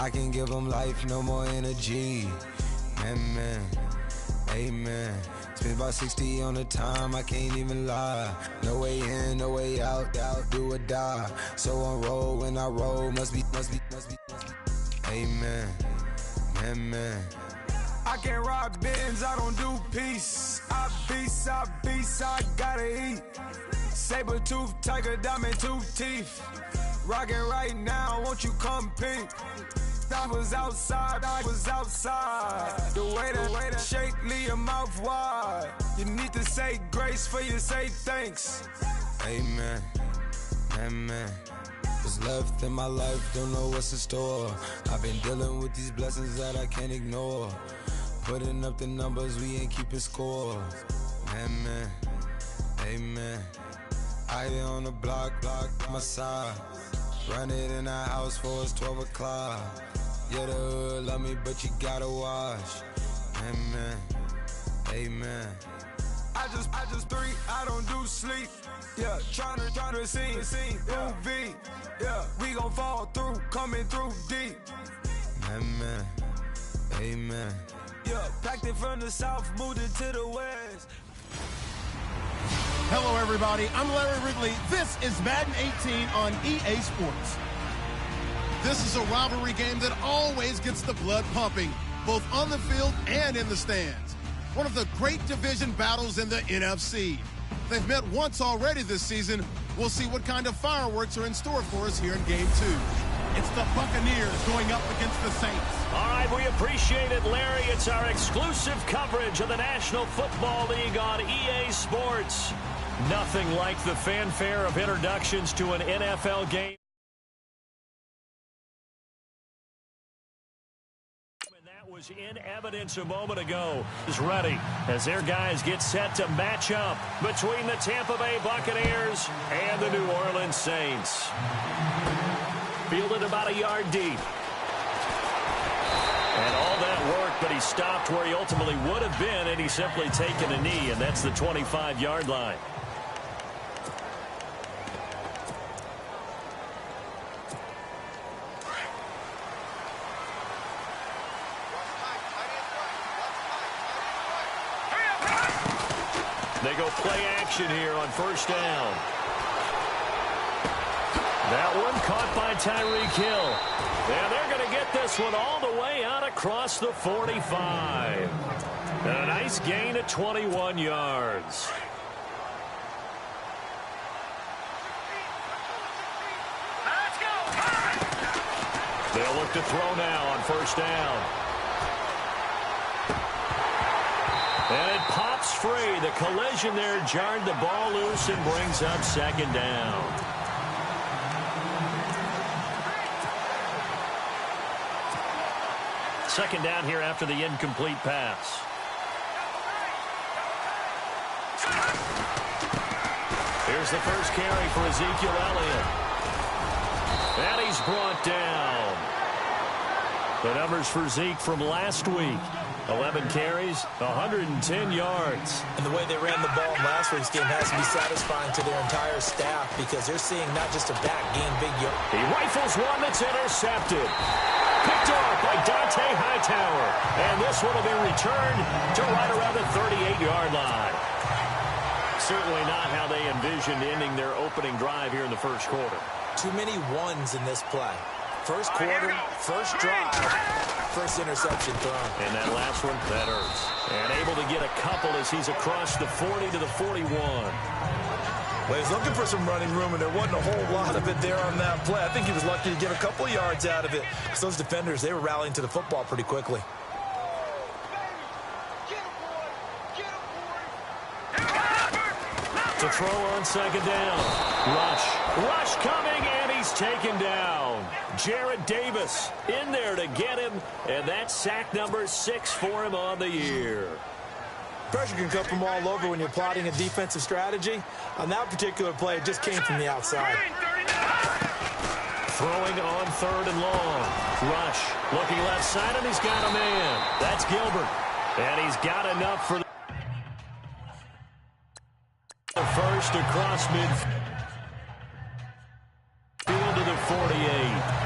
I can give them life, no more energy. Man, amen. Spent about 60 on the time, I can't even lie. No way in, no way out, do or die. So on roll, when I roll, must be. Amen, man. I can't rob bins, I don't do peace. I beast, I gotta eat. Saber tooth, tiger, diamond tooth teeth. Rockin' right now, won't you come peep? I was outside. The way that shake, leave your mouth wide. You need to say grace for you say thanks. Amen. What's left in my life, don't know what's in store. I've been dealing with these blessings that I can't ignore. Putting up the numbers, we ain't keeping score. Amen. I here on the block, my side. Run it in our house for it's 12 o'clock. Yeah, the hood love me, but you gotta watch. Amen. I just three, I don't do sleep. Yeah, tryna see, UV. Yeah, we gon' fall through, coming through deep. Amen. Yeah, packed it from the south, moved it to the west. Hello, everybody. I'm Larry Wrigley. This is Madden 18 on EA Sports. This is a rivalry game that always gets the blood pumping, both on the field and in the stands. One of the great division battles in the NFC. They've met once already this season. We'll see what kind of fireworks are in store for us here in Game 2. It's the Buccaneers going up against the Saints. All right, we appreciate it, Larry. It's our exclusive coverage of the National Football League on EA Sports. Nothing like the fanfare of introductions to an NFL game. And that was in evidence a moment ago. Is ready as their guys get set to match up between the Tampa Bay Buccaneers and the New Orleans Saints. Fielded about a yard deep. And all that work, but he stopped where he ultimately would have been, and he's simply taken a knee, and that's the 25-yard line. They go play action here on first down. That one caught by Tyreek Hill. And they're going to get this one all the way out across the 45. And a nice gain of 21 yards. Let's go. They'll look to throw now on first down. And it pops free. The collision there jarred the ball loose and brings up second down. Second down here after the incomplete pass. Here's the first carry for Ezekiel Elliott. And he's brought down. The numbers for Zeke from last week. 11 carries, 110 yards. And the way they ran the ball in last week's game has to be satisfying to their entire staff because they're seeing not just a back gain big yards. He rifles one that's intercepted. Picked off by Dante Hightower. And this one will be returned to right around the 38-yard line. Certainly not how they envisioned ending their opening drive here in the first quarter. Too many ones in this play. First quarter, first drive, first interception thrown. And that last one, that hurts. And able to get a couple as he's across the 40 to the 41. Well, he's looking for some running room, and there wasn't a whole lot of it there on that play. I think he was lucky to get a couple yards out of it. Because those defenders, they were rallying to the football pretty quickly. To throw on second down. Rush coming, and he's taken down. Jarrad Davis in there to get him, and that's sack number 6 for him on the year. Pressure can come from all over when you're plotting a defensive strategy. On that particular play, it just came from the outside. Throwing on third and long. Rush looking left side, and he's got a man. That's Gilbert. And he's got enough for the first across midfield to the 48.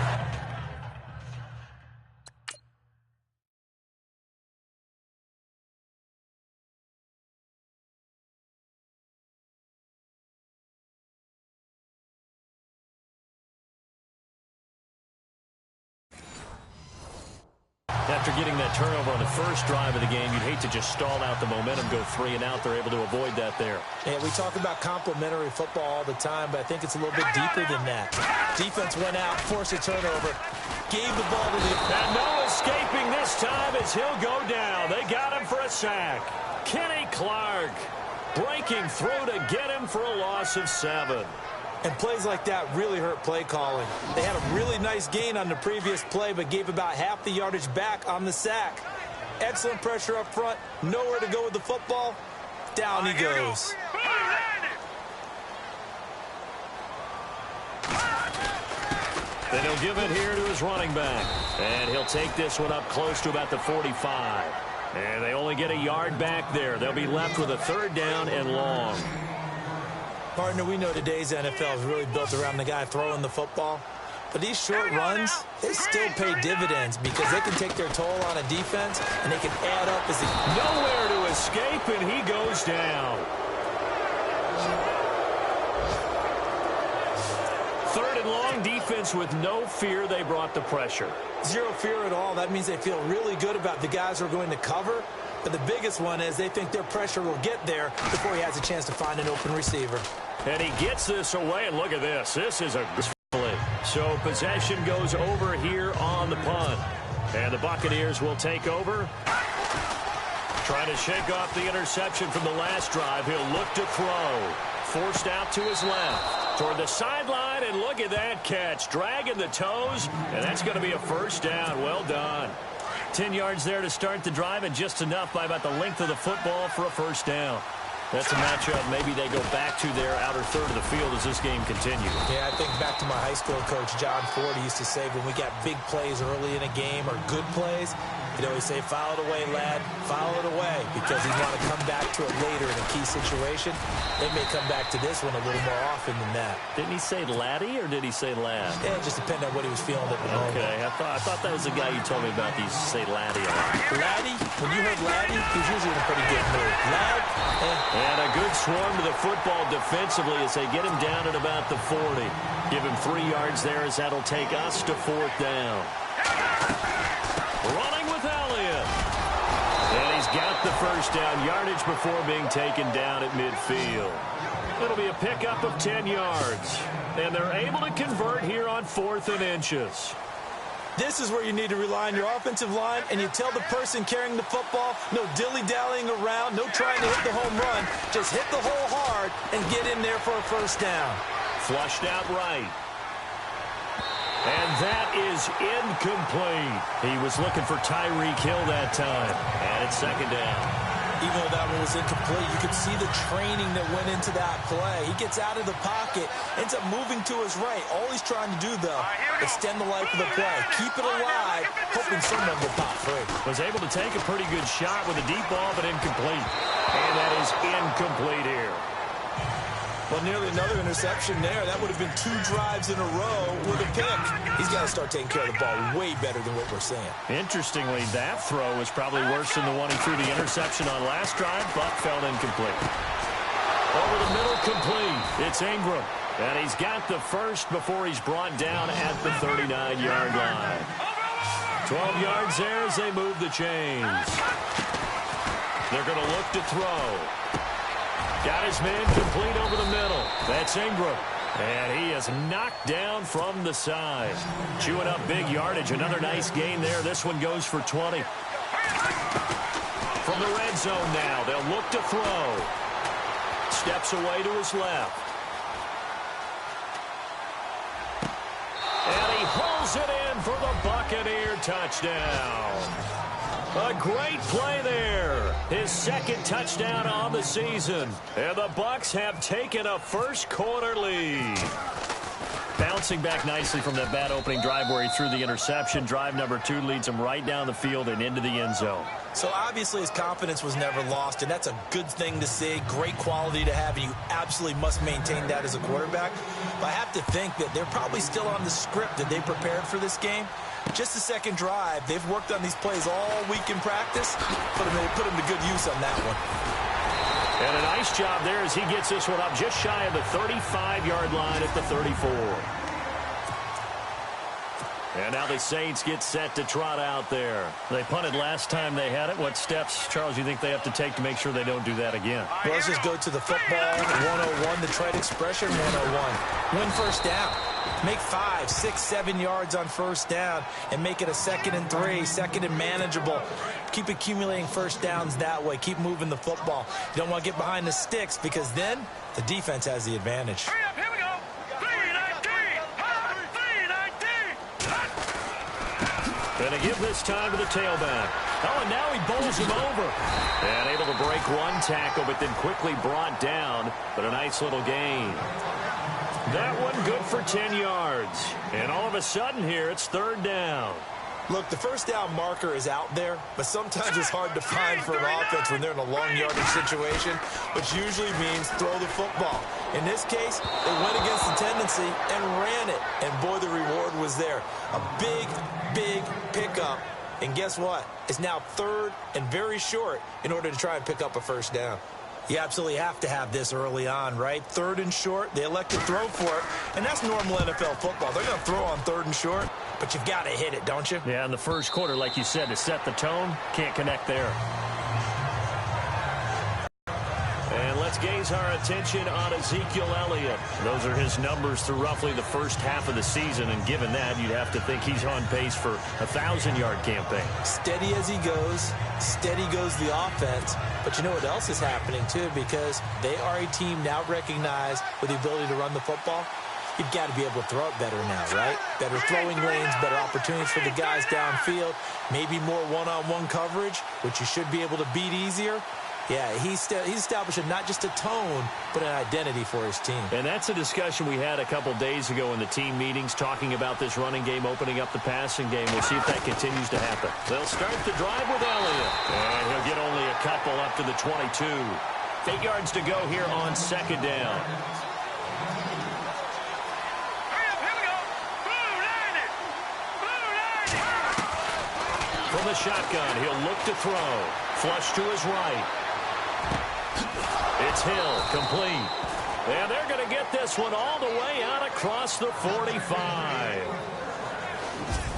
after getting that turnover on the first drive of the game, you'd hate to just stall out the momentum, go 3 and out. They're able to avoid that there. Yeah, we talk about complementary football all the time, but I think it's a little bit deeper than that. Defense went out, forced a turnover, gave the ball to the... And no escaping this time as he'll go down. They got him for a sack. Kenny Clark breaking through to get him for a loss of 7. And plays like that really hurt play calling. They had a really nice gain on the previous play, but gave about half the yardage back on the sack. Excellent pressure up front. Nowhere to go with the football. Down he goes. Then he'll give it here to his running back. And he'll take this one up close to about the 45. And they only get a yard back there. They'll be left with a 3rd down and long. Partner, we know today's NFL is really built around the guy throwing the football. But these short runs, they still pay dividends because they can take their toll on a defense and they can add up as they... Nowhere to escape, and he goes down. 3rd and long, defense with no fear. They brought the pressure. Zero fear at all. That means they feel really good about the guys who are going to cover. But the biggest one is they think their pressure will get there before he has a chance to find an open receiver. And he gets this away, and look at this. This is a play. So possession goes over here on the punt. And the Buccaneers will take over. Trying to shake off the interception from the last drive. He'll look to throw. Forced out to his left. Toward the sideline, and look at that catch. Dragging the toes, and that's going to be a 1st down. Well done. 10 yards there to start the drive, and just enough by about the length of the football for a 1st down. That's a matchup. Maybe they go back to their outer third of the field as this game continues. Yeah, I think back to my high school coach, John Ford. He used to say when we got big plays early in a game or good plays, he'd always say, foul it away, lad, foul it away, because he'd want to come back to it later in a key situation. They may come back to this one a little more often than that. Didn't he say laddie or did he say lad? Yeah, it just depended on what he was feeling at the moment. Okay, I thought that was the guy you told me about. He used to say laddie a lot. Laddie, when you heard laddie, he was usually in a pretty good mood. Lad, And a good swarm to the football defensively as they get him down at about the 40. Give him 3 yards there as that'll take us to 4th down. Running with Elliott. And he's got the 1st down yardage before being taken down at midfield. It'll be a pickup of 10 yards. And they're able to convert here on 4th and inches. this is where you need to rely on your offensive line, and you tell the person carrying the football, no dilly-dallying around, no trying to hit the home run. Just hit the hole hard and get in there for a 1st down. Flushed out right. And that is incomplete. He was looking for Tyreek Hill that time. And it's 2nd down. Even though that one was incomplete, you could see the training that went into that play. He gets out of the pocket, ends up moving to his right. All he's trying to do, though, extend the life of the play. Keep it alive, hoping someone will pop free. Was able to take a pretty good shot with a deep ball, but incomplete. And that is incomplete here. Well, nearly another interception there. That would have been 2 drives in a row with a pick. He's got to start taking care of the ball way better than what we're seeing. Interestingly, that throw was probably worse than the one he threw the interception on last drive, but fell incomplete. Over the middle, complete. It's Ingram. And he's got the first before he's brought down at the 39-yard line. 12 yards there as they move the chains. They're going to look to throw. Got his man complete over the middle. That's Ingram. And he is knocked down from the side. Chewing up big yardage. Another nice gain there. This one goes for 20. From the red zone now, they'll look to throw. Steps away to his left. And he pulls it in for the Buccaneer touchdown. A great play there. His 2nd touchdown on the season. And the Bucs have taken a first-quarter lead. Bouncing back nicely from that bad opening drive where he threw the interception. Drive number 2 leads him right down the field and into the end zone. So obviously his confidence was never lost, and that's a good thing to see. Great quality to have, and you absolutely must maintain that as a quarterback. But I have to think that they're probably still on the script that they prepared for this game. Just the 2nd drive. They've worked on these plays all week in practice. Put him to good use on that one. And a nice job there as he gets this one up just shy of the 35-yard line at the 34. And now the Saints get set to trot out there. They punted last time they had it. What steps, Charles, you think they have to take to make sure they don't do that again? Well, let's just go to the football 101, the trade expression 101. Win first down. Make 5, 6, 7 yards on first down and make it a 2nd and 3, 2nd and manageable. Keep accumulating first downs that way. Keep moving the football. You don't want to get behind the sticks because then the defense has the advantage. Hurry up, here we go. 3-19. Going to give this time to the tailback. Oh, and now he bowls him over. And able to break one tackle, but then quickly brought down. But a nice little gain. That one good for 10 yards. And all of a sudden here, it's 3rd down. Look, the first down marker is out there, but sometimes it's hard to find for an offense when they're in a long yardage situation, which usually means throw the football. In this case, they went against the tendency and ran it. And, boy, the reward was there. A big, big pickup. And guess what? It's now 3rd and very short in order to try and pick up a first down. You absolutely have to have this early on, right? 3rd and short, they elect to throw for it, and that's normal NFL football. They're going to throw on 3rd and short, but you've got to hit it, don't you? Yeah, in the first quarter, like you said, to set the tone, can't connect there. And let's gaze our attention on Ezekiel Elliott. Those are his numbers through roughly the first half of the season, and given that, you'd have to think he's on pace for a 1,000-yard campaign. Steady as he goes, steady goes the offense. But you know what else is happening, too, because they are a team now recognized with the ability to run the football. You've got to be able to throw it better now, right? Better throwing lanes, better opportunities for the guys downfield, maybe more one-on-one coverage, which you should be able to beat easier. Yeah, he's establishing not just a tone, but an identity for his team. And that's a discussion we had a couple days ago in the team meetings, talking about this running game, opening up the passing game. We'll see if that continues to happen. They'll start the drive with Elliott. And he'll get only a couple up to the 22. 8 yards to go here on 2nd down. From the shotgun, he'll look to throw. Flush to his right. It's Hill, complete. And they're going to get this one all the way out across the 45.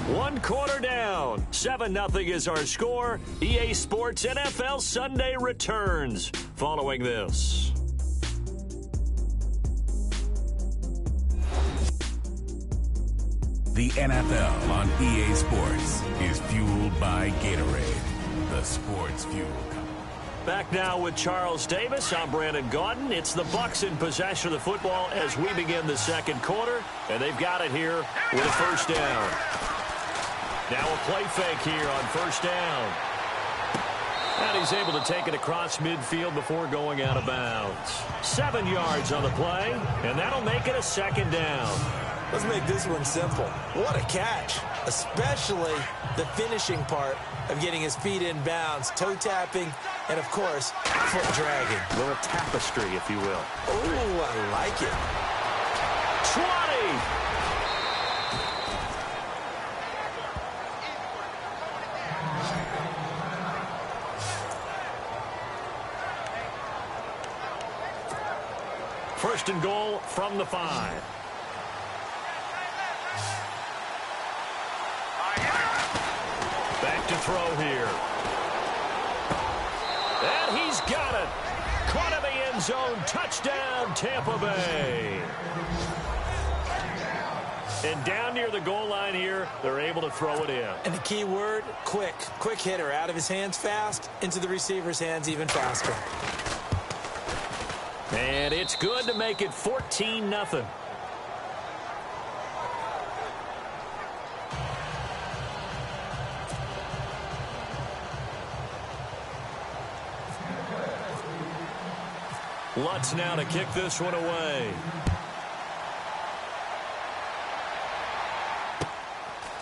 1 quarter down. 7-0 is our score. EA Sports NFL Sunday returns following this. The NFL on EA Sports is fueled by Gatorade, the sports fuel company. Back now with Charles Davis. I'm Brandon Gaudin. It's the Bucs in possession of the football as we begin the 2nd quarter, and they've got it here with a first down. Now a play fake here on first down. And he's able to take it across midfield before going out of bounds. 7 yards on the play, and that'll make it a 2nd down. Let's make this one simple. What a catch, especially the finishing part of getting his feet in bounds, toe tapping, and, of course, foot dragging. A little tapestry, if you will. Oh, I like it. 20. First and goal from the 5. Back to throw here. And he's got it. Caught in the end zone. Touchdown, Tampa Bay. And down near the goal line here, they're able to throw it in. And the key word, quick. Quick hitter. Out of his hands fast, into the receiver's hands even faster. And it's good to make it 14-0. Lutz now to kick this one away.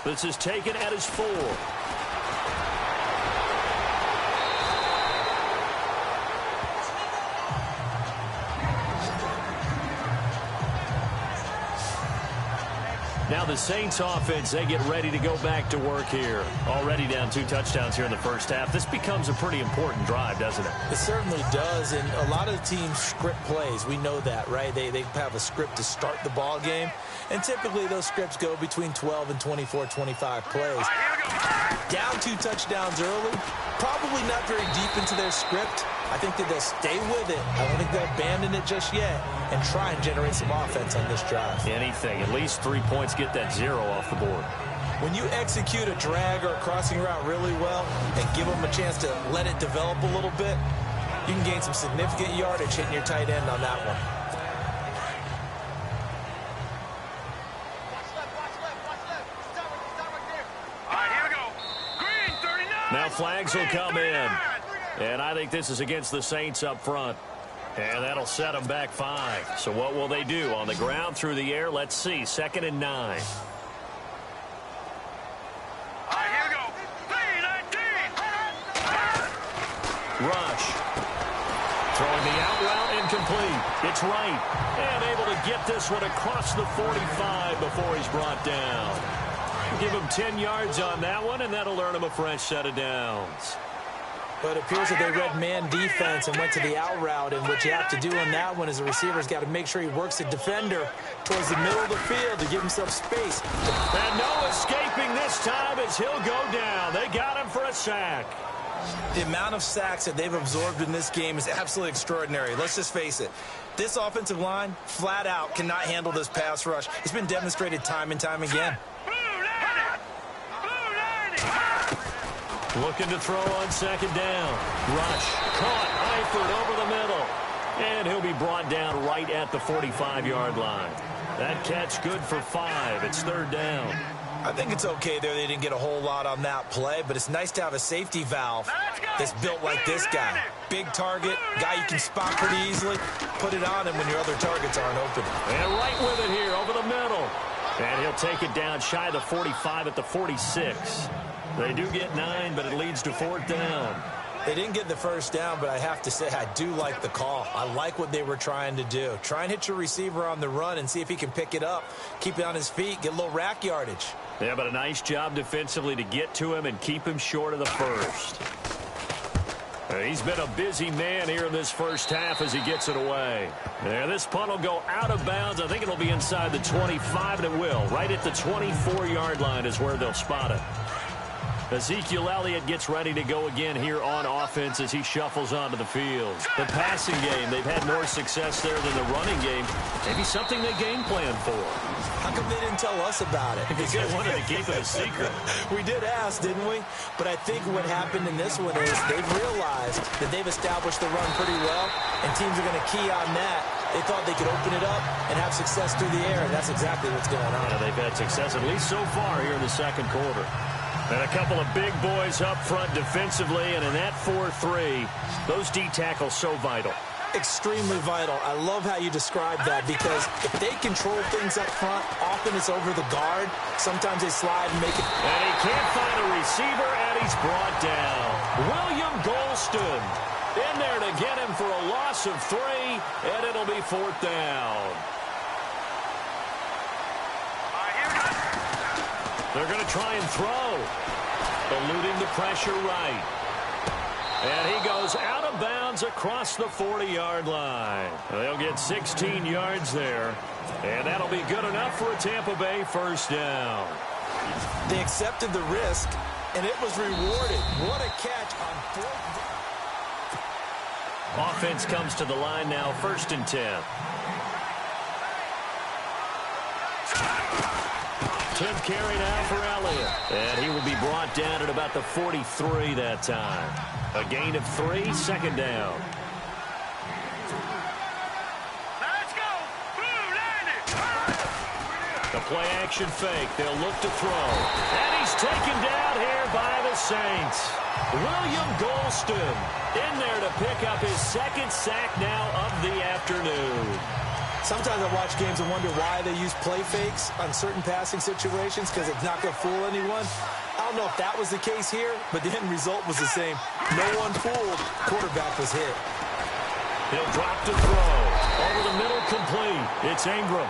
This is taken at his 4. Now the Saints offense, they get ready to go back to work here. Already down 2 touchdowns here in the first half. This becomes a pretty important drive, doesn't it? It certainly does, and a lot of the teams script plays. We know that, right? They have a script to start the ball game, and typically those scripts go between 12 and 24, 25 plays. Down 2 touchdowns early, probably not very deep into their script. I think that they'll stay with it. I don't think they'll abandon it just yet and try and generate some offense on this drive. Anything. At least 3 points, get that 0 off the board. When you execute a drag or a crossing route really well and give them a chance to let it develop a little bit, you can gain some significant yardage hitting your tight end on that one. Now flags will come in. And I think this is against the Saints up front. And that'll set them back 5. So what will they do? On the ground, through the air? Let's see. 2nd and 9. Rush. Throwing the out route incomplete. It's right. And able to get this one across the 45 before he's brought down. Give him 10 yards on that one, and that'll earn him a fresh set of downs. But it appears that they read man defense and went to the out route, and what you have to do on that one is the receiver's got to make sure he works the defender towards the middle of the field to give himself space. And no escaping this time as he'll go down. They got him for a sack. The amount of sacks that they've absorbed in this game is absolutely extraordinary. Let's just face it. This offensive line, flat out, cannot handle this pass rush. It's been demonstrated time and time again. Looking to throw on 2nd down. Rush. Caught. Eifert over the middle. And he'll be brought down right at the 45-yard line. That catch good for 5. It's 3rd down. I think it's okay there. They didn't get a whole lot on that play, but it's nice to have a safety valve that's built like this guy. Big target, guy you can spot pretty easily. Put it on him when your other targets aren't open. And right with it here over the middle. And he'll take it down shy of the 45 at the 46. They do get 9, but it leads to 4th down. They didn't get the first down, but I have to say I do like the call. I like what they were trying to do. Try and hit your receiver on the run and see if he can pick it up, keep it on his feet, get a little rack yardage. Yeah, but a nice job defensively to get to him and keep him short of the first. He's been a busy man here in this first half as he gets it away. And this punt will go out of bounds. I think it'll be inside the 25, and it will. Right at the 24-yard line is where they'll spot it. Ezekiel Elliott gets ready to go again here on offense as he shuffles onto the field. The passing game, they've had more success there than the running game. Maybe something they game plan for. How come they didn't tell us about it? Because they wanted to keep it a secret. We did ask, didn't we? But I think what happened in this one is they've realized that they've established the run pretty well, and teams are going to key on that. They thought they could open it up and have success through the air, and that's exactly what's going on. Yeah, they've had success, at least so far, here in the second quarter. And a couple of big boys up front defensively, and in that 4-3, those D tackles so vital. Extremely vital. I love how you describe that, because if they control things up front, often it's over the guard. Sometimes they slide and make it. And he can't find a receiver, and he's brought down. William Golston in there to get him for a loss of 3, and it'll be 4th down. They're going to try and throw. Eluding the pressure right. And he goes out of bounds across the 40-yard line. They'll get 16 yards there. And that'll be good enough for a Tampa Bay first down. They accepted the risk, and it was rewarded. What a catch on 4th down. Offense comes to the line now, 1st and 10. Tip carry now for Elliott. And he will be brought down at about the 43 that time. A gain of 3, 2nd down. Let's go! Blue The play action fake. They'll look to throw. And he's taken down here by the Saints. William Golston in there to pick up his 2nd sack now of the afternoon. Sometimes I watch games and wonder why they use play fakes on certain passing situations, because it's not going to fool anyone. I don't know if that was the case here, but the end result was the same. No one fooled. Quarterback was hit. He'll drop to throw. Over the middle, complete. It's Ingram.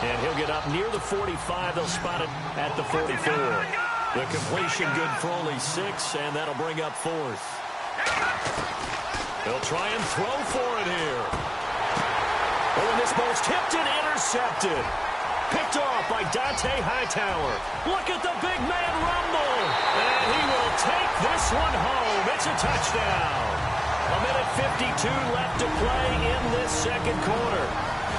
And he'll get up near the 45. They'll spot it at the 44. The completion good for only 6, and that'll bring up 4th. They'll try and throw for it here. Oh, and this ball's tipped and intercepted. Picked off by Dante Hightower. Look at the big man rumble. And he will take this one home. It's a touchdown. A minute 52 left to play in this second quarter.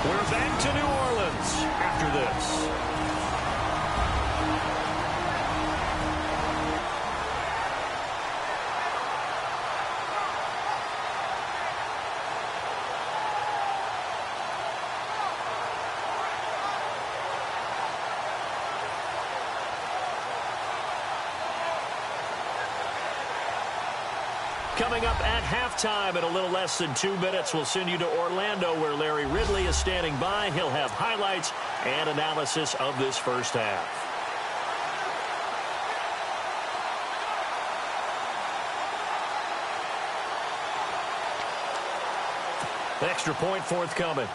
We're back to New Orleans after this. Coming up at halftime in a little less than 2 minutes, we'll send you to Orlando where Larry Ridley is standing by. He'll have highlights and analysis of this first half. Extra point forthcoming.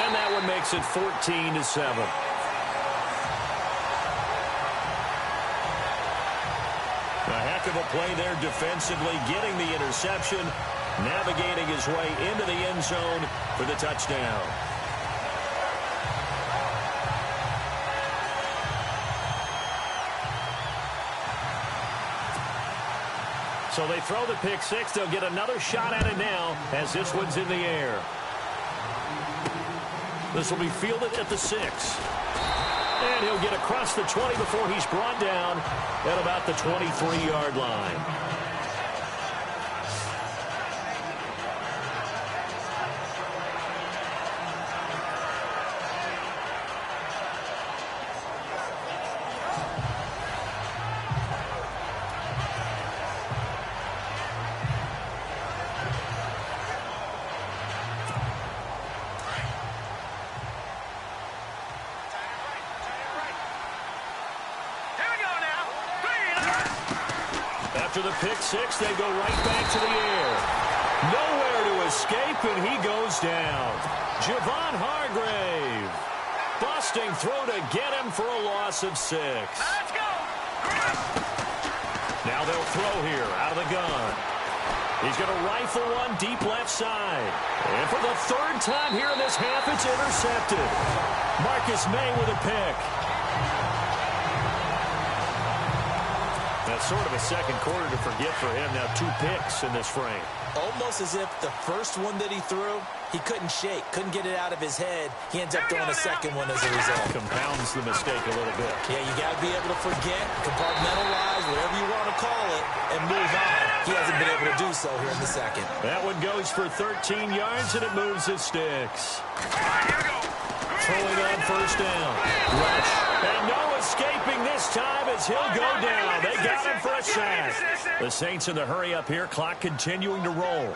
And that one makes it 14-7. A play there defensively, getting the interception, navigating his way into the end zone for the touchdown. So they throw the pick 6. They'll get another shot at it now as this one's in the air. This will be fielded at the 6. And he'll get across the 20 before he's brought down at about the 23-yard line. After the pick 6, they go right back to the air. Nowhere to escape, and he goes down. Javon Hargrave. Busting through to get him for a loss of 6. Let's go. Now they'll throw here out of the gun. He's going to rifle one deep left side. And for the 3rd time here in this half, it's intercepted. Marcus May with a pick. That's sort of a second quarter to forget for him. Now 2 picks in this frame. Almost as if the first one that he threw, he couldn't shake, couldn't get it out of his head. He ends up throwing a second one as a result. Compounds the mistake a little bit. Yeah, you got to be able to forget, compartmentalize, whatever you want to call it, and move on. He hasn't been able to do so here in the second. That one goes for 13 yards, and it moves the sticks. Throwing on first down. Rush. And no escaping this time as he'll go down. They got him for a sack. The Saints in the hurry up here. Clock continuing to roll.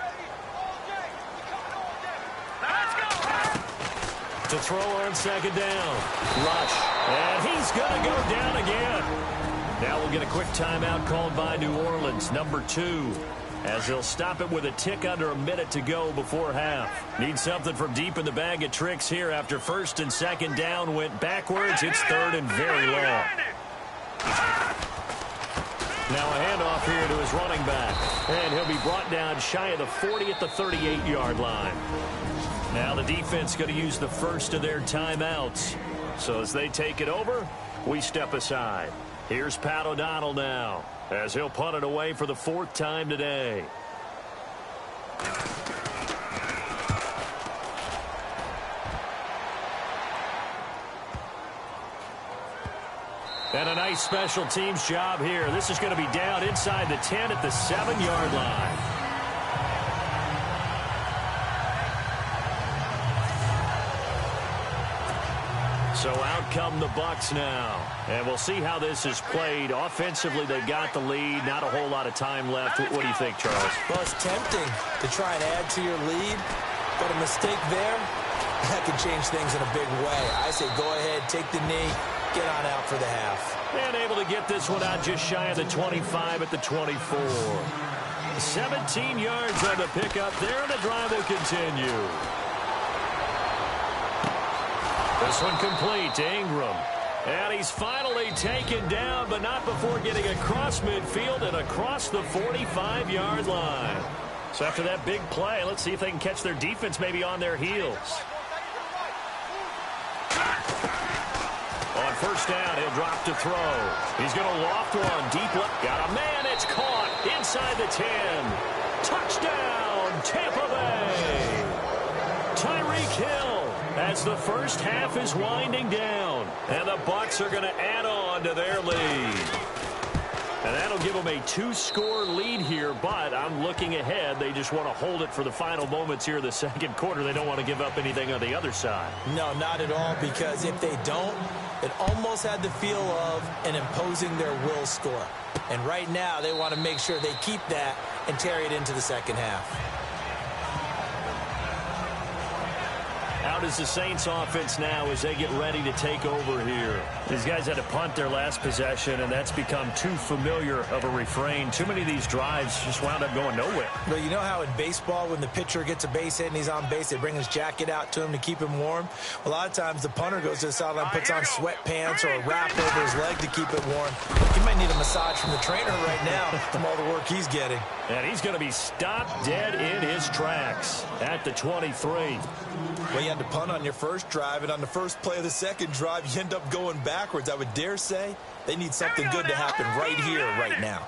To throw on second down. Rush. And he's going to go down again. Now we'll get a quick timeout called by New Orleans, number 2. As they'll stop it with a tick under a minute to go before half. Need something from deep in the bag of tricks here after first and second down went backwards. It's 3rd and very long. Now a handoff here to his running back. And he'll be brought down shy of the 40 at the 38-yard line. Now the defense going to use the first of their timeouts. So as they take it over, we step aside. Here's Pat O'Donnell now, as he'll punt it away for the 4th time today. And a nice special teams job here. This is going to be down inside the 10 at the 7-yard line. So out come the Bucs now. And we'll see how this is played. Offensively, they've got the lead. Not a whole lot of time left. What do you think, Charles? Well, it's tempting to try and add to your lead, but a mistake there, that could change things in a big way. I say go ahead, take the knee, get on out for the half. And able to get this one out just shy of the 25 at the 24. 17 yards on the pickup there, and the drive will continue. This one complete to Ingram. And he's finally taken down, but not before getting across midfield and across the 45-yard line. So after that big play, let's see if they can catch their defense maybe on their heels. On first down, he'll drop to throw. He's going to loft one deep left. Got a man. It's caught inside the 10. Touchdown, Tampa Bay. Tyreek Hill as the first half is winding down. And the Bucs are going to add on to their lead. And that'll give them a 2-score lead here, but I'm looking ahead. They just want to hold it for the final moments here in the second quarter. They don't want to give up anything on the other side. No, not at all, because if they don't, it almost had the feel of an imposing their will score. And right now, they want to make sure they keep that and carry it into the second half. Out is the Saints offense now as they get ready to take over here. These guys had to punt their last possession, and that's become too familiar of a refrain. Too many of these drives just wound up going nowhere. Well, you know how in baseball, when the pitcher gets a base hit and he's on base, they bring his jacket out to him to keep him warm? A lot of times the punter goes to the sideline, puts on sweatpants or a wrap over his leg to keep it warm. He might need a massage from the trainer right now from all the work he's getting. And he's going to be stopped dead in his tracks at the 23. Well, you had to punt on your first drive, and on the first play of the second drive, you end up going backwards. I would dare say they need something good to happen right here, right now.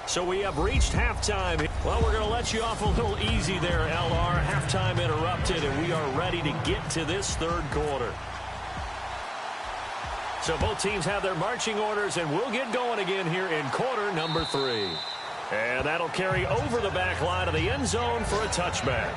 So we have reached halftime. Well, we're going to let you off a little easy there, LR. Halftime interrupted, and we are ready to get to this third quarter. So both teams have their marching orders, and we'll get going again here in quarter number 3. And that'll carry over the back line of the end zone for a touchback.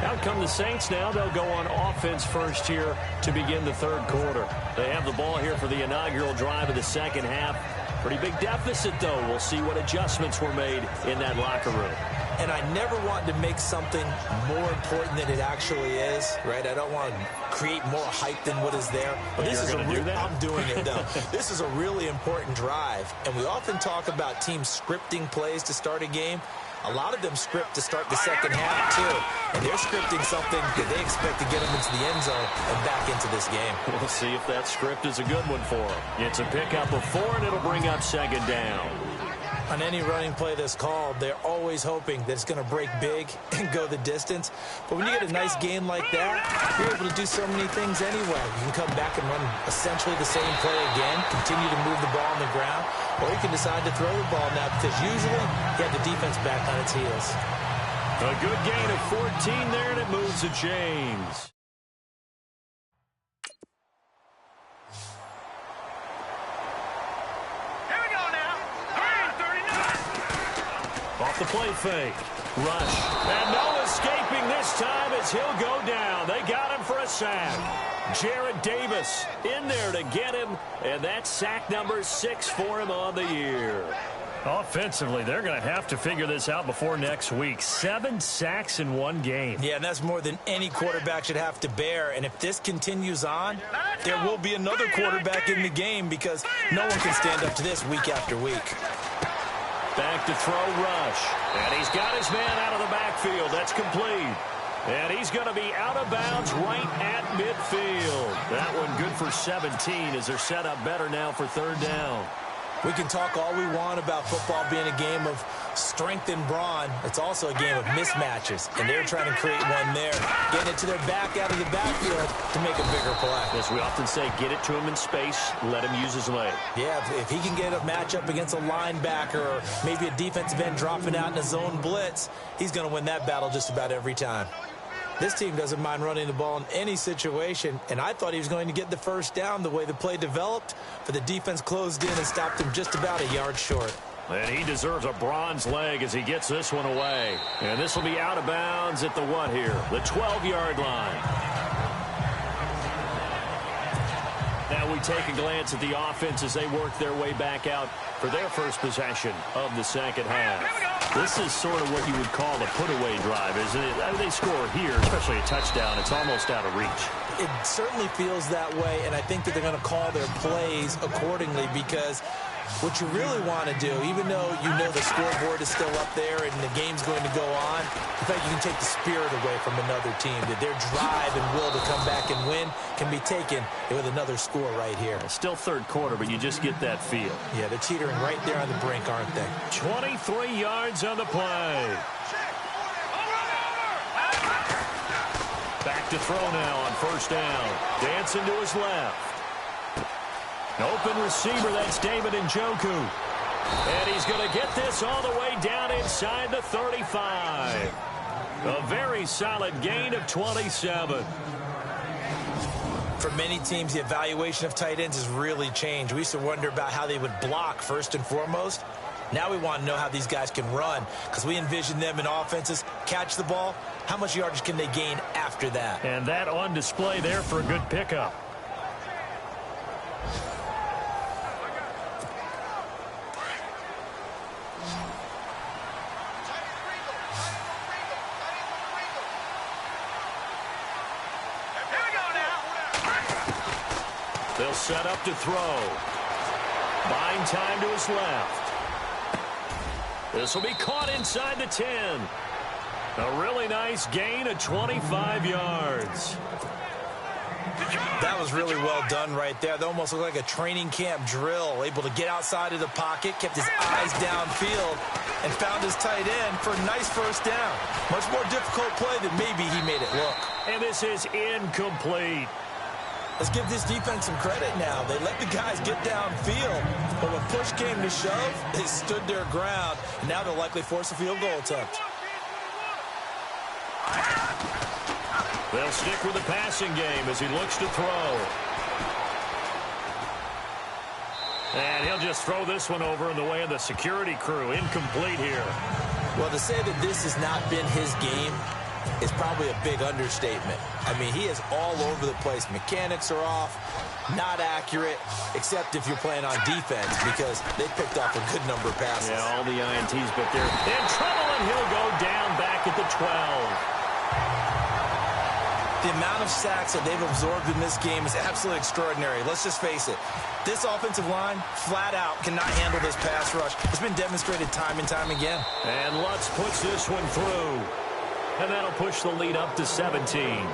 Out come the Saints now. They'll go on offense first here to begin the third quarter. They have the ball here for the inaugural drive of the second half. Pretty big deficit, though. We'll see what adjustments were made in that locker room. And I never want to make something more important than it actually is, right? I don't want to create more hype than what is there. But this is I'm doing it, though. This is a really important drive. And we often talk about teams scripting plays to start a game. A lot of them script to start the second half, too. And they're scripting something that they expect to get them into the end zone and back into this game. We'll see if that script is a good one for them. It's a pickup of 4, and it'll bring up second down. On any running play that's called, they're always hoping that it's going to break big and go the distance. But when you get a nice game like that, you're able to do so many things anyway. You can come back and run essentially the same play again, continue to move the ball on the ground, or you can decide to throw the ball now because usually you have the defense back on its heels. A good gain of 14 there, and it moves the chains. Off the play fake. Rush. And no escaping this time as he'll go down. They got him for a sack. Jarrett Davis in there to get him. And that's sack number 6 for him on the year. Offensively, they're going to have to figure this out before next week. 7 sacks in one game. Yeah, and that's more than any quarterback should have to bear. And if this continues on, there will be another quarterback in the game because no one can stand up to this week after week. Back to throw, Rush. And he's got his man out of the backfield. That's complete. And he's going to be out of bounds right at midfield. That one good for 17 as they're set up better now for third down. We can talk all we want about football being a game of strength and brawn. It's also a game of mismatches, and they're trying to create one there, getting it to their back out of the backfield to make a bigger play. As we often say, get it to him in space, let him use his leg. Yeah, if he can get a matchup against a linebacker or maybe a defensive end dropping out in a zone blitz, he's going to win that battle just about every time. This team doesn't mind running the ball in any situation, and I thought he was going to get the first down the way the play developed, but the defense closed in and stopped him just about a yard short. And he deserves a bronze leg as he gets this one away. And this will be out of bounds at the what here? The 12-yard line. Now we take a glance at the offense as they work their way back out for their first possession of the second half. This is sort of what you would call a put-away drive, isn't it? I mean, they score here, especially a touchdown. It's almost out of reach. It certainly feels that way, and I think that they're going to call their plays accordingly because What you really want to do, even though you know the scoreboard is still up there and the game's going to go on, in fact, you can take the spirit away from another team, that their drive and will to come back and win can be taken with another score right here. Still third quarter, but you just get that feel. Yeah, they're teetering right there on the brink, aren't they? 23 yards on the play. Back to throw now on first down. Dancing to his left. Open receiver, that's David Njoku. And he's going to get this all the way down inside the 35. A very solid gain of 27. For many teams, the evaluation of tight ends has really changed. We used to wonder about how they would block first and foremost. Now we want to know how these guys can run, because we envision them in offenses catch the ball. How much yardage can they gain after that? And that on display there for a good pickup. They'll set up to throw. Buying time to his left. This will be caught inside the 10. A really nice gain of 25 yards. That was really well done right there. That almost looked like a training camp drill. Able to get outside of the pocket, kept his eyes downfield, and found his tight end for a nice first down. Much more difficult play than maybe he made it look. And this is incomplete. Let's give this defense some credit now. They let the guys get downfield, but when push came to shove, they stood their ground. And now they'll likely force a field goal attempt. They'll stick with the passing game as he looks to throw. And he'll just throw this one over in the way of the security crew. Incomplete here. Well, to say that this has not been his game is probably a big understatement. I mean, he is all over the place. Mechanics are off, not accurate, except if you're playing on defense, because they picked off a good number of passes. Yeah, all the INTs, but they're in trouble, and he'll go down back at the 12. The amount of sacks that they've absorbed in this game is absolutely extraordinary. Let's just face it. This offensive line, flat out, cannot handle this pass rush. It's been demonstrated time and time again. And Lutz puts this one through. And that'll push the lead up to 17.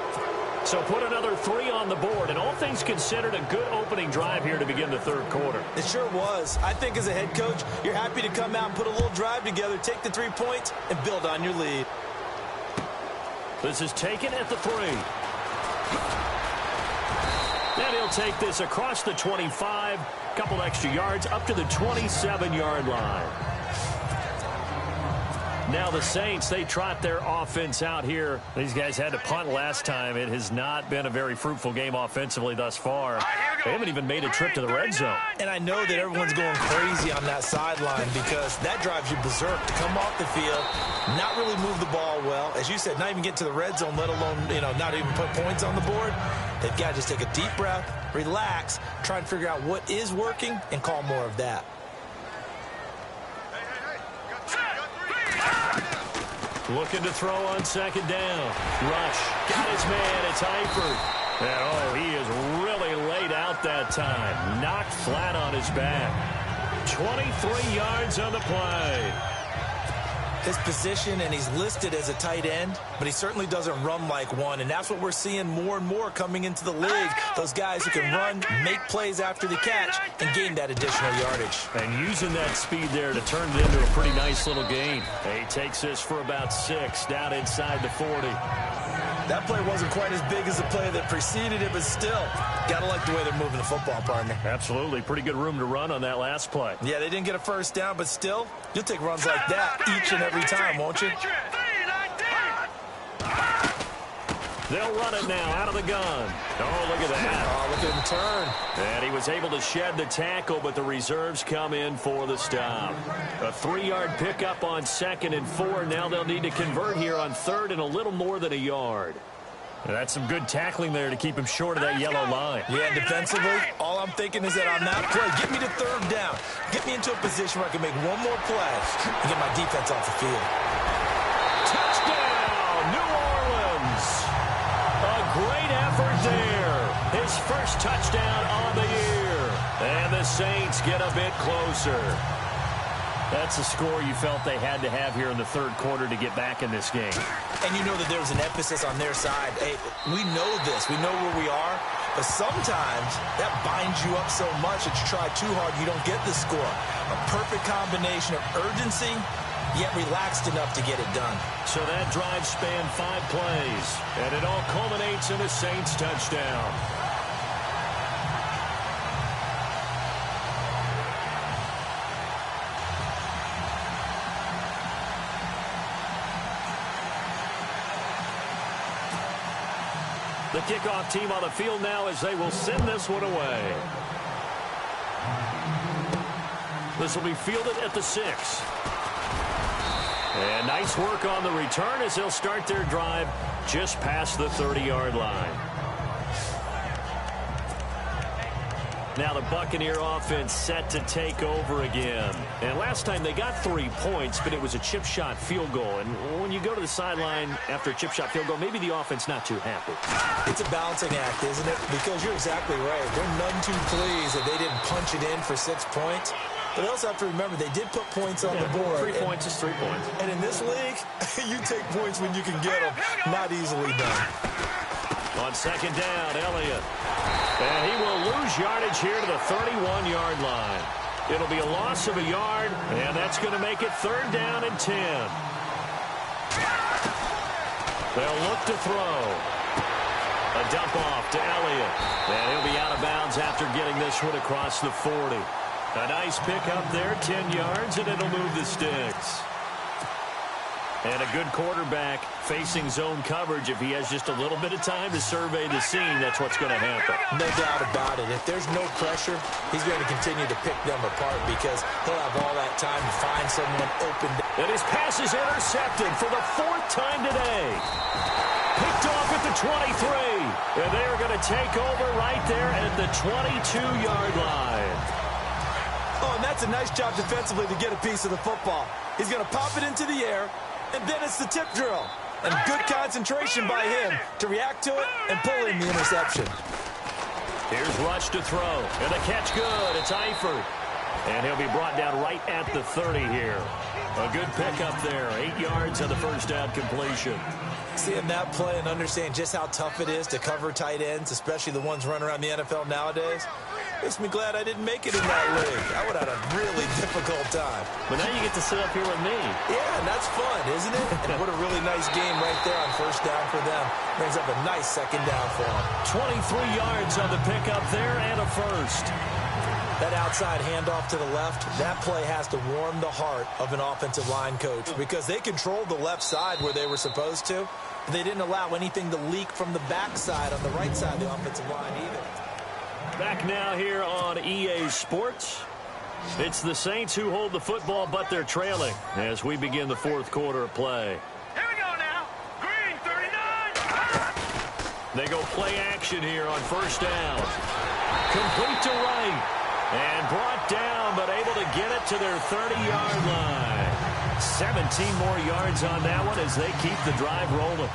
So put another 3 on the board. And all things considered, a good opening drive here to begin the third quarter. It sure was. I think as a head coach, you're happy to come out and put a little drive together, take the 3 points, and build on your lead. This is taken at the 3. Then he'll take this across the 25. Couple extra yards up to the 27-yard line. Now the Saints, they trot their offense out here. These guys had to punt last time. It has not been a very fruitful game offensively thus far. They haven't even made a trip to the red zone. And I know that everyone's going crazy on that sideline because that drives you berserk to come off the field, not really move the ball well. As you said, not even get to the red zone, let alone, not even put points on the board. They've got to just take a deep breath, relax, try and figure out what is working, and call more of that. Looking to throw on second down. Rush. Got his man. It's Eifert. And, he is really laid out that time. Knocked flat on his back. 23 yards on the play. His position, and he's listed as a tight end, but he certainly doesn't run like one, and that's what we're seeing more and more coming into the league. Those guys who can run, make plays after the catch, and gain that additional yardage. And using that speed there to turn it into a pretty nice little gain. He takes this for about 6 down inside the 40. That play wasn't quite as big as the play that preceded it, but still, gotta like the way they're moving the football, partner. Absolutely. Pretty good room to run on that last play. Yeah, they didn't get a first down, but still, you'll take runs like that each and every time, won't you? They'll run it now out of the gun. Oh, look at that. Oh, look at him turn. And he was able to shed the tackle, but the reserves come in for the stop. A 3-yard pickup on 2nd and 4. Now they'll need to convert here on 3rd and a little more than a yard. And that's some good tackling there to keep him short of that yellow line. Yeah, and defensively, all I'm thinking is that on that play, get me to 3rd down. Get me into a position where I can make one more play and get my defense off the field. Touchdown, New Orleans. A great effort there. His first touchdown on the year. And the Saints get a bit closer. That's a score you felt they had to have here in the third quarter to get back in this game. And you know that there's an emphasis on their side. Hey, we know this. We know where we are. But sometimes that binds you up so much that you try too hard, you don't get the score. A perfect combination of urgency, yet relaxed enough to get it done. So that drive spanned 5 plays, and it all culminates in a Saints touchdown. The kickoff team on the field now as they will send this one away. This will be fielded at the 6. And nice work on the return as they'll start their drive just past the 30-yard line. Now the Buccaneer offense set to take over again. And last time they got 3 points, but it was a chip shot field goal. And when you go to the sideline after a chip shot field goal, maybe the offense not too happy. It's a balancing act, isn't it? Because you're exactly right. They're none too pleased that they didn't punch it in for 6 points. But they also have to remember they did put points on the board. 3 points is 3 points. And in this league, you take points when you can get them. Not easily done. On second down, Elliott. And he will lose yardage here to the 31-yard line. It'll be a loss of a yard, and that's going to make it 3rd down and 10. They'll look to throw. A dump off to Elliott. And he'll be out of bounds after getting this one across the 40. A nice pickup there, 10 yards, and it'll move the sticks. And a good quarterback facing zone coverage. If he has just a little bit of time to survey the scene, that's what's going to happen. No doubt about it. If there's no pressure, he's going to continue to pick them apart because he'll have all that time to find someone open. And his pass is intercepted for the 4th time today. Picked off at the 23. And they are going to take over right there at the 22-yard line. Oh, and that's a nice job defensively to get a piece of the football. He's going to pop it into the air. And then it's the tip drill. And good concentration by him to react to it and pull in the interception. Here's Rush to throw. And the catch good. It's Eifert. And he'll be brought down right at the 30 here. A good pickup there. 8 yards on the first down completion. Seeing that play and understand just how tough it is to cover tight ends, especially the ones running around the NFL nowadays, makes me glad I didn't make it in that league. I would have had a really difficult time. But now you get to sit up here with me. Yeah, and that's fun, isn't it? And what a really nice game right there on first down for them. Brings up a nice second down for them. 23 yards on the pickup there and a first. That outside handoff to the left, that play has to warm the heart of an offensive line coach because they controlled the left side where they were supposed to. But they didn't allow anything to leak from the backside on the right side of the offensive line either. Back now here on EA Sports. It's the Saints who hold the football, but they're trailing as we begin the 4th quarter of play. Here we go now. Green, 39. They go play action here on first down. Complete to Wright. And brought down, but able to get it to their 30-yard line. 17 more yards on that one as they keep the drive rolling.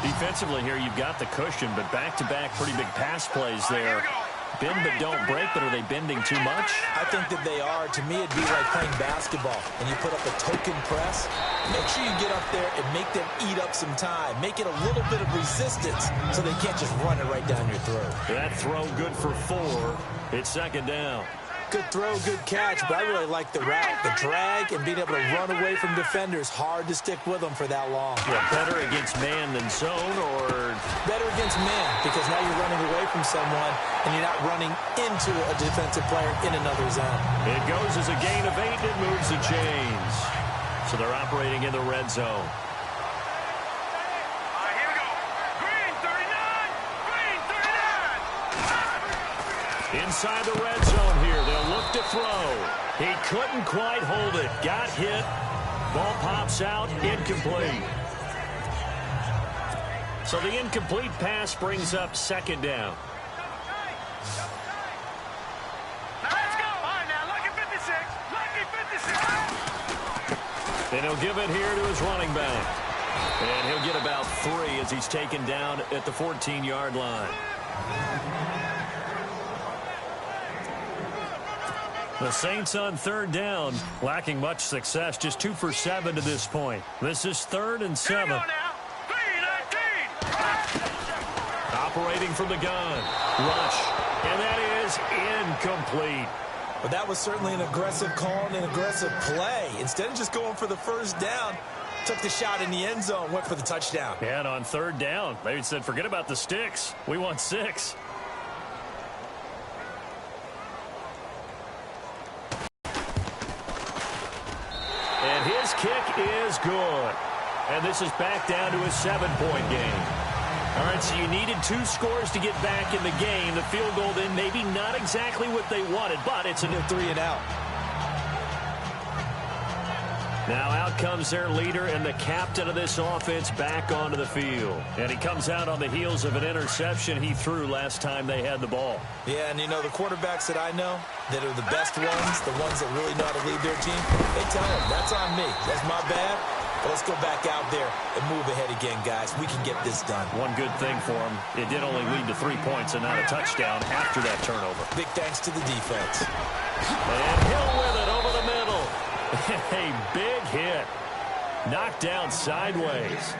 Defensively here, you've got the cushion, but back-to-back pretty big pass plays there. Bend but don't break, but are they bending too much? I think that they are. To me, it'd be like playing basketball. When you put up a token press, make sure you get up there and make them eat up some time. Make it a little bit of resistance so they can't just run it right down your throat. That throw good for 4. It's second down. Good throw, good catch, but I really like the route, the drag, and being able to run away from defenders. Hard to stick with them for that long. Yeah, better against man than zone, or? Better against man, because now you're running away from someone, and you're not running into a defensive player in another zone. It goes as a gain of 8, and it moves the chains. So they're operating in the red zone. Here we go. Green, 39. Green, 39. Inside the red zone here, they'll look to throw. He couldn't quite hold it. Got hit. Ball pops out, incomplete. So the incomplete pass brings up second down. Now let's go. All right, now, lucky 56. Lucky 56. And he'll give it here to his running back. And he'll get about 3 as he's taken down at the 14-yard line. The Saints on third down, lacking much success, just 2 for 7 to this point. This is 3rd and 7. Operating from the gun. Rush. And that is incomplete. But that was certainly an aggressive call and an aggressive play. Instead of just going for the first down, took the shot in the end zone, went for the touchdown. And on third down, they said, forget about the sticks. We want 6. And his kick is good. And this is back down to a 7-point game. All right, so you needed 2 scores to get back in the game. The field goal then maybe not exactly what they wanted, but it's a 3 and out. Now out comes their leader and the captain of this offense back onto the field. And he comes out on the heels of an interception he threw last time they had the ball. Yeah, and you know, the quarterbacks that I know that are the best ones, the ones that really know how to lead their team, they tell them, that's on me. That's my bad. But let's go back out there and move ahead again, guys. We can get this done. One good thing for him, it did only lead to 3 points and not a touchdown after that turnover. Big thanks to the defense. And Hill with it over the middle. A big hit. Knocked down sideways.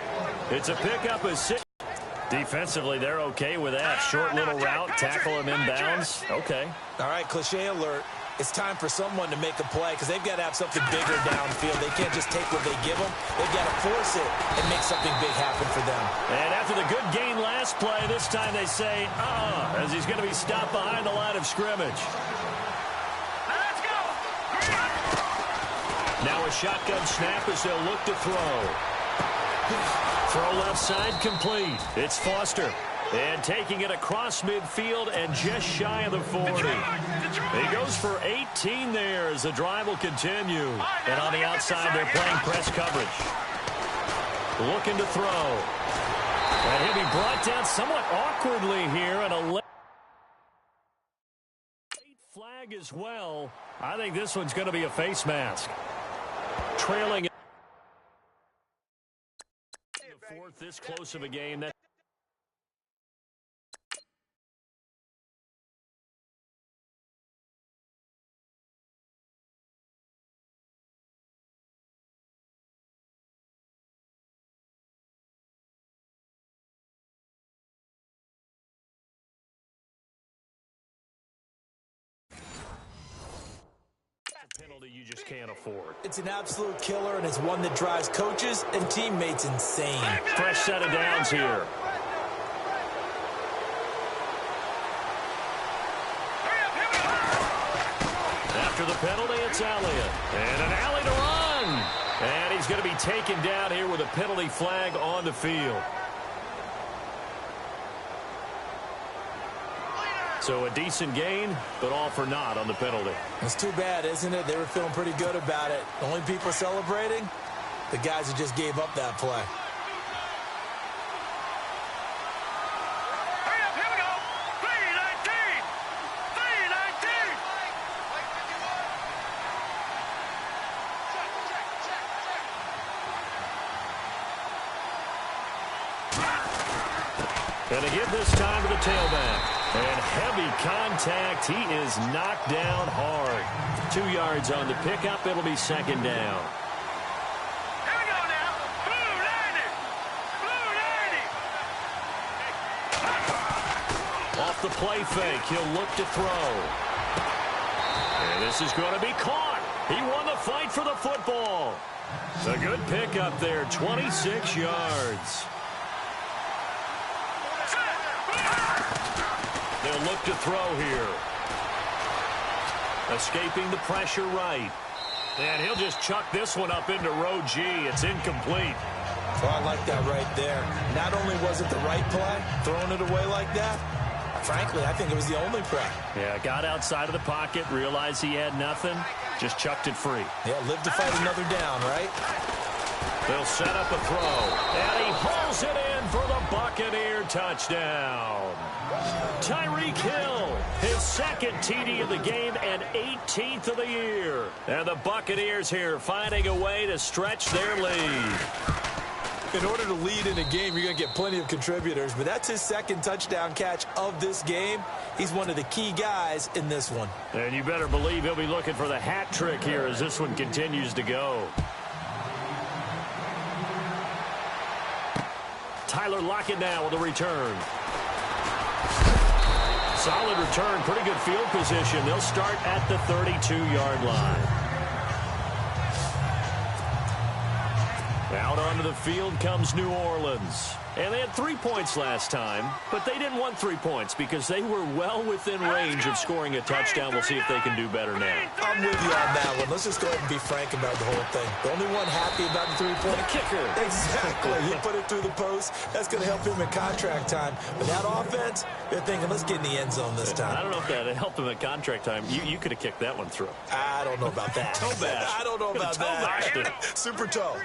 It's a pickup of 6. Defensively, they're okay with that. Short little route, tackle him inbounds. Okay. All right, cliche alert. It's time for someone to make a play because they've got to have something bigger downfield. They can't just take what they give them. They've got to force it and make something big happen for them. And after the good gain last play, this time they say, as he's going to be stopped behind the line of scrimmage. Let's go. Now a shotgun snap as they'll look to throw. Throw left side complete. It's Foster. And taking it across midfield and just shy of the 40. He goes for 18 there as the drive will continue. And on the outside, they're playing press coverage. Looking to throw. And he'll be brought down somewhat awkwardly here. And a late flag as well. I think this one's going to be a face mask. Trailing the 4th this close of a game. Penalty you just can't afford. It's an absolute killer, and it's one that drives coaches and teammates insane. Fresh set of downs here. After the penalty, it's Elliott. And an alley to run. And he's going to be taken down here with a penalty flag on the field. So a decent gain, but all for naught on the penalty. It's too bad, isn't it? They were feeling pretty good about it. The only people celebrating, the guys who just gave up that play. Hurry up, here we go. 319. 319. And again this time to the tailback. And heavy contact. He is knocked down hard. 2 yards on the pickup. It'll be 2nd down. Here we go now. Blue 90. Blue 90. Off the play fake. He'll look to throw. And this is going to be caught. He won the fight for the football. A good pickup there. 26 yards. They'll look to throw here. Escaping the pressure right. And he'll just chuck this one up into row G. It's incomplete. Oh, I like that right there. Not only was it the right play, throwing it away like that, frankly, I think it was the only play. Yeah, got outside of the pocket, realized he had nothing, just chucked it free. Yeah, live to fight another down, right? They'll set up a throw. And he hauls it in for the Buccaneer touchdown. Tyreek Hill, his 2nd TD of the game and 18th of the year. And the Buccaneers here finding a way to stretch their lead. In order to lead in a game, you're going to get plenty of contributors, but that's his second touchdown catch of this game. He's one of the key guys in this one. And you better believe he'll be looking for the hat trick here as this one continues to go. Tyler Lockett now with a return. Solid return, pretty good field position. They'll start at the 32-yard line. Out onto the field comes New Orleans. And they had 3 points last time, but they didn't want 3 points because they were well within range of scoring a touchdown. We'll see if they can do better now. I'm with you on that one. Let's just go ahead and be frank about the whole thing. The only one happy about the three-point kicker. Exactly. He put it through the post. That's going to help him in contract time. But that offense, they're thinking, let's get in the end zone this time. I don't know if that helped him at contract time. You could have kicked that one through. I don't know about that. Toe bash. I don't know about that. Super toe.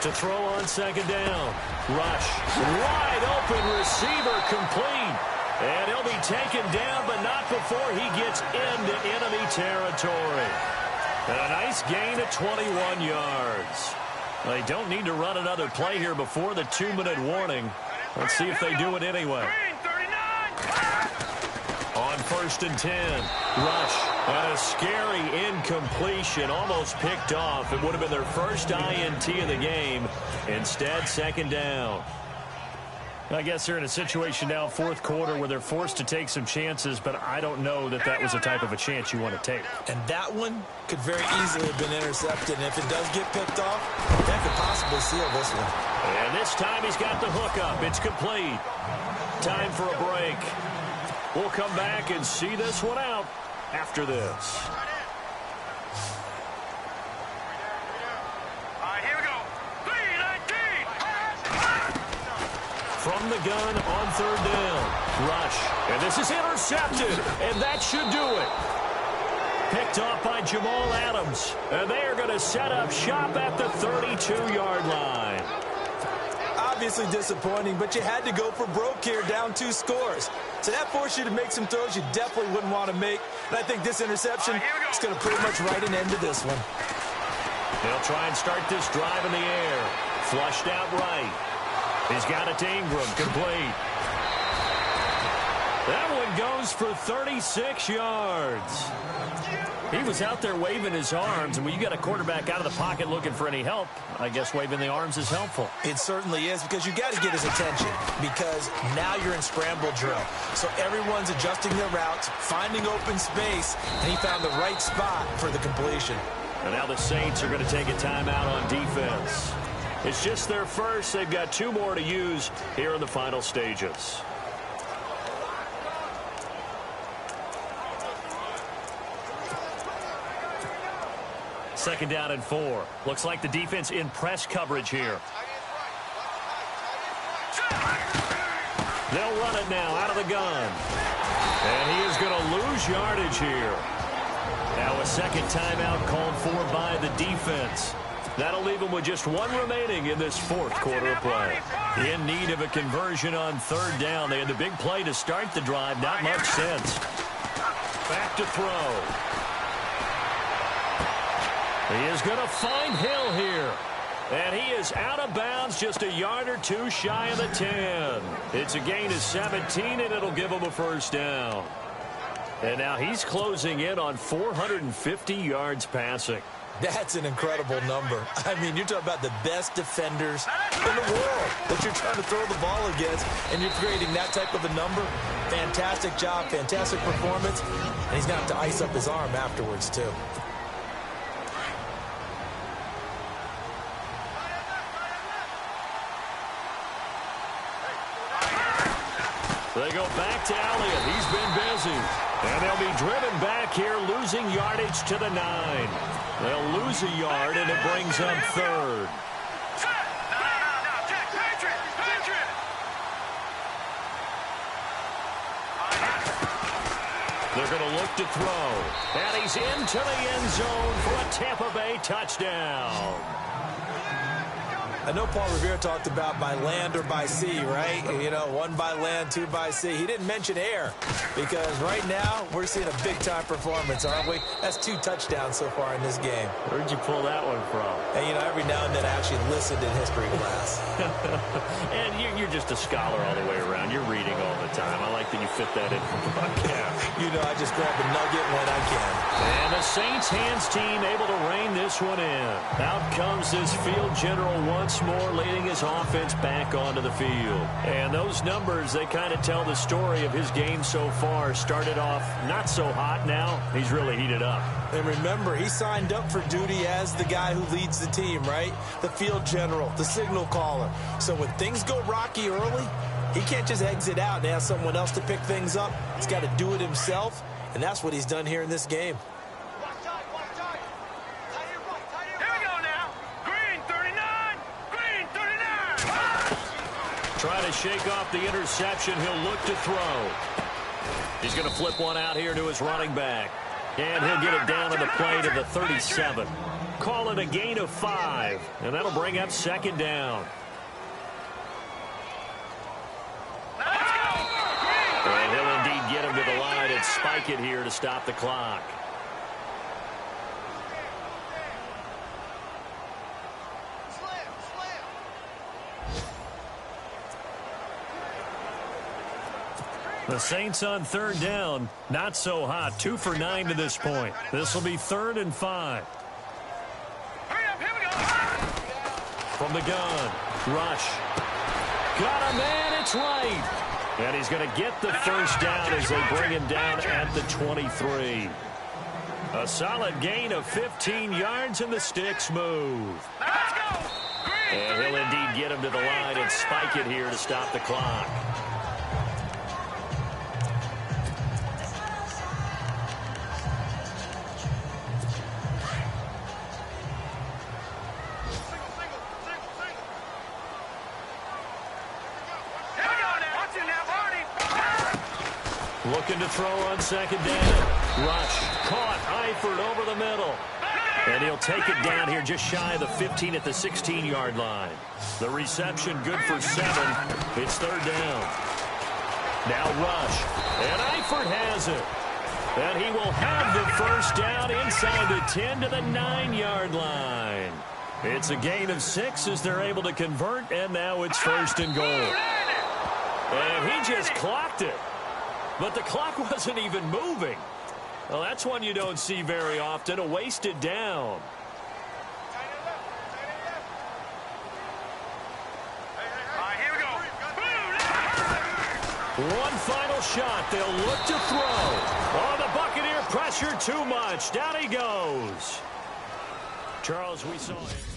To throw on second down. Rush. Wide open receiver complete. And he'll be taken down, but not before he gets into enemy territory. And a nice gain of 21 yards. They don't need to run another play here before the 2-minute warning. Let's see if they do it anyway. On 1st and 10, Rush, and a scary incompletion, almost picked off. It would have been their first INT of the game. Instead, second down. I guess they're in a situation now, fourth quarter, where they're forced to take some chances, but I don't know that that was the type of a chance you want to take. And that one could very easily have been intercepted, and if it does get picked off, that could possibly seal this one. And this time he's got the hook up. It's complete. Time for a break. We'll come back and see this one out after this. All right, here we go. 3-19. From the gun on third down. Rush. And this is intercepted. And that should do it. Picked off by Jamal Adams. And they are going to set up shop at the 32-yard line. Obviously disappointing, but you had to go for broke here, down 2 scores. So that forced you to make some throws you definitely wouldn't want to make. And I think this interception is going to pretty much write an end to this one. They'll try and start this drive in the air. Flushed out right. He's got it to Ingram, complete. That one goes for 36 yards. He was out there waving his arms, and when you got a quarterback out of the pocket looking for any help, I guess waving the arms is helpful. It certainly is, because you got to get his attention, because now you're in scramble drill. So everyone's adjusting their routes, finding open space, and he found the right spot for the completion. And now the Saints are going to take a timeout on defense. It's just their first. They've got 2 more to use here in the final stages. Second down and 4. Looks like the defense in press coverage here. They'll run it now out of the gun. And he is going to lose yardage here. Now a second timeout called for by the defense. That'll leave them with just 1 remaining in this fourth quarter of play. In need of a conversion on third down. They had the big play to start the drive. Not much sense. Back to throw. He is going to find Hill here. And he is out of bounds, just a yard or 2 shy of the 10. It's a gain of 17, and it'll give him a first down. And now he's closing in on 450 yards passing. That's an incredible number. I mean, you're talking about the best defenders in the world that you're trying to throw the ball against, and you're creating that type of a number. Fantastic job, fantastic performance, and he's going to have to ice up his arm afterwards, too. They go back to Elliott. He's been busy. And they'll be driven back here, losing yardage to the 9. They'll lose a yard, and it brings up third. They're going to look to throw. And he's into the end zone for a Tampa Bay touchdown. I know Paul Revere talked about by land or by sea, right? You know, 1 by land, 2 by sea. He didn't mention air because right now we're seeing a big-time performance, aren't we? That's 2 touchdowns so far in this game. Where'd you pull that one from? And, you know, every now and then I actually listened in history class. And you're just a scholar all the way around. You're reading all the time. I like that you fit that in from the podcast. You know, I just grab a nugget when I can. And the Saints hands team able to rein this one in. Out comes this field general once more, leading his offense back onto the field. And those numbers, they kind of tell the story of his game so far. Started off not so hot. Now he's really heated up. And remember, he signed up for duty as the guy who leads the team, right? The field general, the signal caller. So when things go rocky early, he can't just exit out and ask someone else to pick things up. He's got to do it himself, and that's what he's done here in this game. Try to shake off the interception. He'll look to throw. He's going to flip one out here to his running back. And he'll get it down on the play to the 37. Call it a gain of 5. And that'll bring up 2nd down. And he'll indeed get him to the line and spike it here to stop the clock. The Saints on 3rd down. Not so hot. 2 for 9 to this point. This will be 3rd and 5. From the gun. Rush. Got a man. It's right. And he's going to get the first down as they bring him down at the 23. A solid gain of 15 yards, and the sticks move. And he'll indeed get him to the line and spike it here to stop the clock. Looking to throw on 2nd down. Rush. Caught. Eifert over the middle. And he'll take it down here just shy of the 15 at the 16-yard line. The reception good for 7. It's 3rd down. Now Rush. And Eifert has it. And he will have the first down inside the 10 to the 9-yard line. It's a gain of 6 as they're able to convert, and now it's 1st and goal. And he just clocked it. But the clock wasn't even moving. Well, that's one you don't see very often, a wasted down. One final shot. They'll look to throw. Oh, the Buccaneer pressure too much. Down he goes. Charles, we saw it.